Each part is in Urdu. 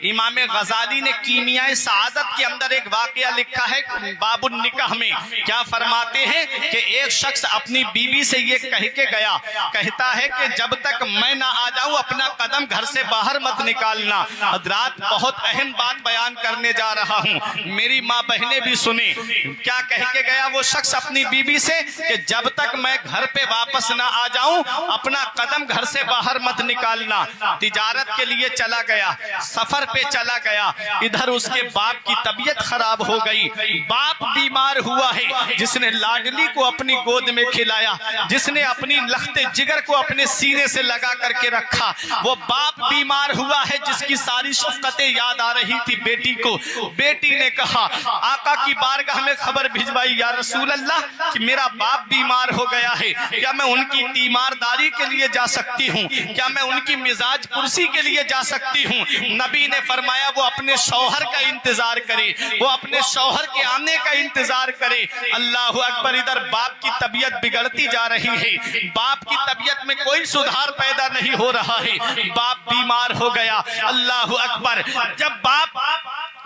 امام غزالی نے کیمیائے سعادت کے اندر ایک واقعہ لکھا ہے باب النکاح میں. کیا فرماتے ہیں کہ ایک شخص اپنی بیوی سے یہ کہہ کے گیا، کہتا ہے کہ جب تک میں نہ آ جاؤں اپنا قدم گھر سے باہر مت نکالنا. حضرات بہت اہم بات بیان کرنے جا رہا ہوں، میری ماں بہنیں بھی سنیں. کیا کہہ کے گیا وہ شخص اپنی بیوی سے کہ جب تک میں گھر پہ واپس نہ آ جاؤں اپنا قدم گھر سے باہر مت نکالنا. تجارت کے لیے چلا گیا، سفر پہ چلا گیا، ادھر اس کے باپ کی طبیعت خراب ہو گئی. باپ بیمار ہوا ہے، جس نے لاڈلی کو اپنی گود میں کھلایا، جس نے اپنی لخت جگر کو اپنے سینے سے لگا کر کے رکھا، وہ باپ بیمار ہوا ہے جس کی ساری شفقتیں یاد آ رہی تھی بیٹی کو. بیٹی نے کہا، آقا کی بارگاہ میں خبر بھجوائی، یا رسول اللہ کہ میرا باپ بیمار ہو گیا ہے، کیا میں ان کی تیمارداری کے لیے جا سکتی ہوں؟ کیا میں ان کی مزاج پرسی کے لیے جا سکتی ہوں؟ نبی نے فرمایا وہ اپنے شوہر کا انتظار کرے، وہ اپنے شوہر کے آنے کا انتظار کرے. اللہ اکبر. ادھر باپ کی طبیعت بگڑتی جا رہی ہے، باپ کی طبیعت میں کوئی سدھار پیدا نہیں ہو رہا ہے، باپ بیمار ہو گیا. اللہ اکبر. جب باپ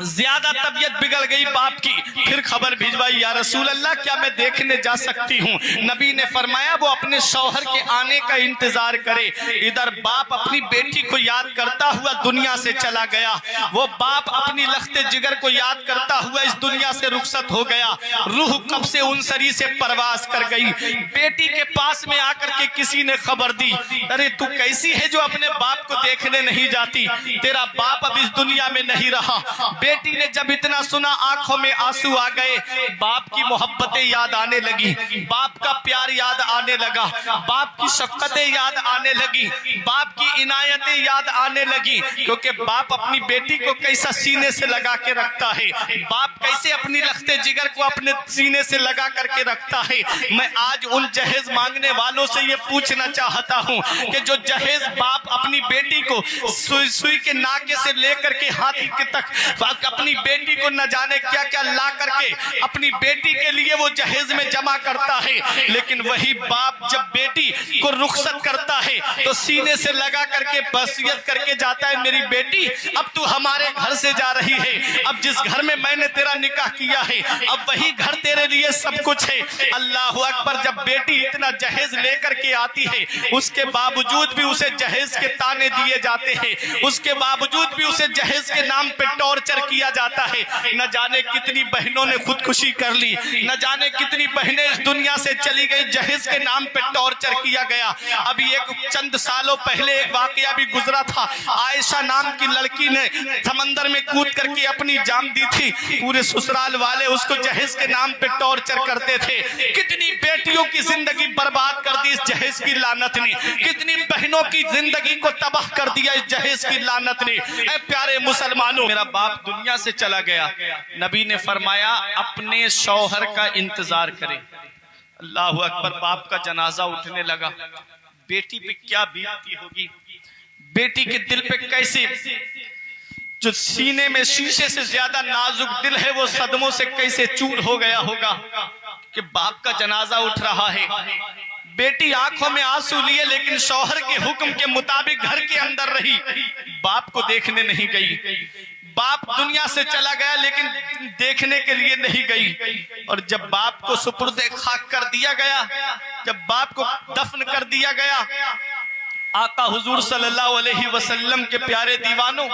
زیادہ طبیعت بگڑ گئی باپ کی، پھر خبر بھجوائی، یا رسول اللہ کیا میں دیکھنے جا سکتی ہوں؟ نبی نے فرمایا وہ اپنے شوہر کے آنے کا انتظار کرے. ادھر باپ اپنی بیٹی کو یاد کرتا ہوا دنیا سے چلا گیا، وہ باپ اپنی لخت جگر کو یاد کرتا ہوا اس دنیا سے رخصت ہو گیا. روح کب سے انصری سے پرواز کر گئی. بیٹی کے پاس میں آ کر کے کسی نے خبر دی، ارے تو کیسی ہے جو اپنے باپ کو دیکھنے نہیں جاتی؟ تیرا باپ اب اس دنیا میں نہیں رہا. بیٹی نے جب اتنا سنا آنکھوں میں آنسو آ گئے، باپ کی محبتیں یاد آنے لگی، باپ کا پیار یاد آنے لگا، باپ کی شفقتیں یاد آنے لگی، باپ کی عنایتیں یاد آنے لگی. کیونکہ باپ اپنی بیٹی کو کیسا سینے سے لگا کے رکھتا ہے، باپ کیسے اپنی لخت جگر کو اپنے سینے سے لگا کر کے رکھتا ہے. میں آج ان جہیز مانگنے والوں سے یہ پوچھنا چاہتا ہوں کہ جو جہیز باپ اپنی بیٹی کو سوئی کے ناکے سے لے کر کے ہاتھی کے تک اپنی بیٹی کو نہ جانے کیا کیا لا کر کے اپنی بیٹی کے لیے وہ جہیز میں جمع کرتا ہے، لیکن وہی باپ جب بیٹی کو رخصت کرتا ہے تو سینے سے لگا کر کے وصیت کر کے جاتا ہے، میری بیٹی اب تو ہمارے گھر سے جا رہی ہے، اب جس گھر میں میں نے تیرا نکاح کیا ہے اب وہی گھر تیرے لیے سب کچھ ہے. اللہ اکبر. جب بیٹی اتنا جہیز لے کر کے آتی ہے، اس کے باوجود بھی اسے جہیز کے تانے دیے جاتے ہیں، اس کے باوجود بھی اسے جہیز کے نام پہ ٹارچر کیا جاتا ہے. نہ جانے کتنی بہنوں نے خودکشی کر لی، نہ جانے کتنی بہنیں اس دنیا سے چلی گئی، جہیز کے نام پہ ٹارچر کیا گیا. ابھی ایک چند سالوں پہلے ایک واقعہ بھی گزرا تھا، عائشہ نام کی لڑکی نے سمندر میں کود کر کے اپنی جان دی تھی. پورے سسرال والے اس کو جہیز کے نام پہ ٹارچر کرتے تھے. کتنی بیٹیوں کی زندگی برباد کر دی اس جہیز کی لعنت نے، کتنی بہنوں کی زندگی کو تباہ کر دیا اس جہیز کی لعنت نے. اے پیارے مسلمانوں، میرا باپ دنیا سے چلا گیا، نبی نے فرمایا اپنے شوہر کا انتظار کرے. اللہ اکبر. باپ کا جنازہ اٹھنے لگا، بیٹی پہ کیا بیتتی ہوگی، بیٹی کے دل پہ کیسے، جو سینے میں شیشے سے زیادہ نازک دل ہے وہ صدموں سے کیسے چور ہو گیا ہوگا کہ باپ کا جنازہ اٹھ رہا ہے. بیٹی آنکھوں میں آنسو لیے لیکن شوہر کے حکم کے مطابق گھر کے اندر رہی، باپ کو دیکھنے نہیں گئی. باپ دنیا سے چلا گیا لیکن دیکھنے کے لیے نہیں گئی. اور جب باپ کو سپرد خاک کر دیا گیا، جب باپ کو دفن کر دیا گیا، آقا حضور صلی اللہ علیہ وسلم کے پیارے دیوانوں،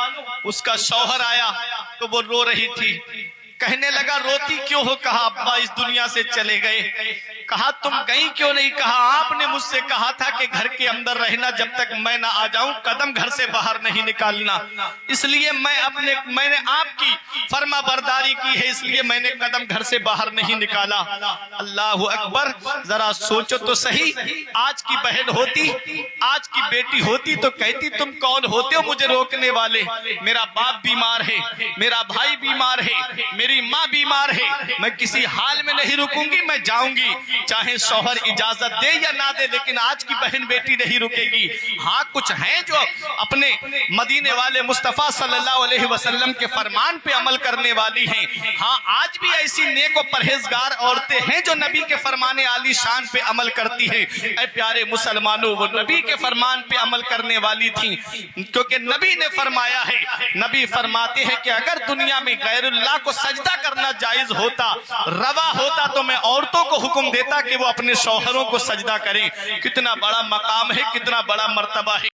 اس کا شوہر آیا تو وہ رو رہی تھی. کہنے لگا روتی کیوں ہو؟ کہا ابا اس دنیا سے چلے گئے. کہا تم گئی کیوں نہیں؟ کہا آپ نے مجھ سے کہا تھا کہ گھر کے اندر رہنا، جب تک میں نہ آ جاؤں قدم گھر سے باہر نہیں نکالنا، اس لیے میں نے آپ کی فرما برداری کی ہے، اس لیے میں نے قدم گھر سے باہر نہیں نکالا. اللہ اکبر. ذرا سوچو تو صحیح، آج کی بہن ہوتی، آج کی بیٹی ہوتی تو کہتی تم کون ہوتے ہو مجھے روکنے والے؟ میرا باپ بیمار ہے، میرا بھائی بیمار ہے، میری ماں بیمار ہے، میں کسی حال میں نہیں رکوں گی، میں جاؤں گی چاہے شوہر اجازت دے یا نہ دے، لیکن آج کی بہن بیٹی نہیں رکے گی۔ ہاں کچھ ہیں جو اپنے مدینے والے مصطفیٰ صلی اللہ علیہ وسلم کے فرمان پہ عمل کرنے والی ہیں۔ ہاں آج بھی ایسی نیک و پرہیزگار عورتیں ہیں جو نبی کے فرمان عالی شان پہ عمل کرتی ہیں۔ اے پیارے مسلمانوں، وہ نبی کے فرمان پہ عمل کرنے والی تھیں، کیونکہ نبی نے فرمایا ہے، نبی فرماتے ہیں کہ اگر دنیا میں غیر اللہ کو سجدہ کرنا جائز ہوتا، روا ہوتا، تو میں عورتوں کو حکم دیتا کہ وہ اپنے شوہروں کو سجدہ کریں۔ کتنا بڑا مقام ہے، کتنا بڑا مرتبہ ہے۔